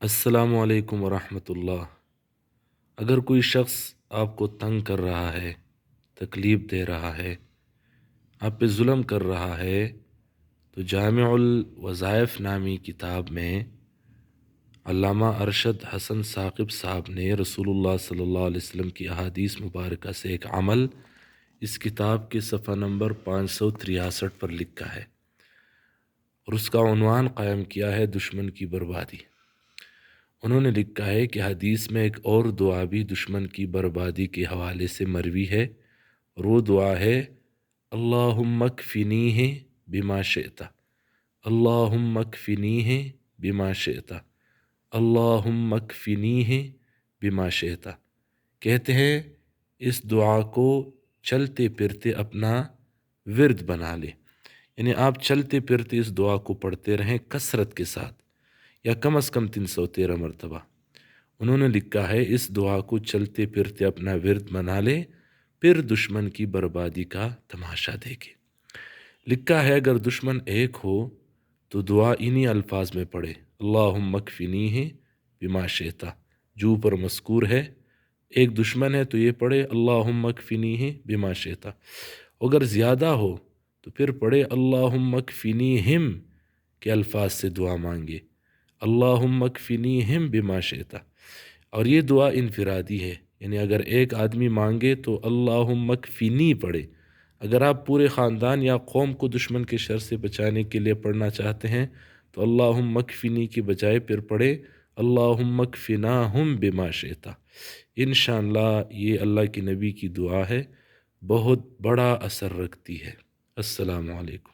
अस्सलामु अलैकुम वरहमतुल्लाह। अगर कोई शख्स आपको तंग कर रहा है, तकलीफ़ दे रहा है, आप पे जुल्म कर रहा है, तो जामिउल वज़ाइफ नामी किताब में अल्लामा अरशद हसन साक़िब साहब ने रसूलुल्लाह सल्लल्लाहु अलैहि वसल्लम की अहादीस मुबारका से एक अमल इस किताब के सफ़ा नंबर 563 पर लिखा है और उसका उन्वान कायम किया है दुश्मन की बर्बादी। उन्होंने लिखा है कि हदीस में एक और दुआ भी दुश्मन की बर्बादी के हवाले से मरवी है और वो दुआ है अल्लाहुम्मा कफ़िनीहि बिमा शिअता, अल्लाहुम्मा कफ़िनीहि बिमा शिअता, अल्लाहुम्मा कफ़िनीहि बिमा शिअता। कहते हैं इस दुआ को चलते फिरते अपना विर्द बना ले, यानी आप चलते फिरते इस दुआ को पढ़ते रहें कसरत के साथ, या कम अज़ कम 313 मरतबा। उन्होंने लिखा है इस दुआ को चलते फिरते अपना विर्द बना ले, फिर दुश्मन की बर्बादी का तमाशा देखे। लिखा है अगर दुश्मन एक हो तो दुआ इन्हीं अल्फाज में पढ़े, अल्लाहुम्मा कफ़िनीहि बिमा शिअता। जो ऊपर मज़कूर है, एक दुश्मन है तो ये पढ़े अल्लाहुम्मा कफ़िनीहि बिमा शिअता। अगर ज़्यादा हो तो फिर पढ़े अल्लाहुम्मा कफ़िनीहिम के अल्फाज से दुआ मांगे, अल्लाहुम्मा कफ़िनीहिम बिमा शिअता। और ये दुआ इनफिरादी है, यानी अगर एक आदमी मांगे तो अल्लाहुम्मा कफ़िनी पढ़े। अगर आप पूरे ख़ानदान या कौम को दुश्मन के शर से बचाने के लिए पढ़ना चाहते हैं तो अल्लाहुम्मा कफ़िनी के बजाय फिर पढ़े अल्लाहुम्मा कफ़िनाहुम बिमा शिअता। इंशाअल्लाह ये अल्लाह के नबी की दुआ है, बहुत बड़ा असर रखती है। अस्सलामु अलैकुम।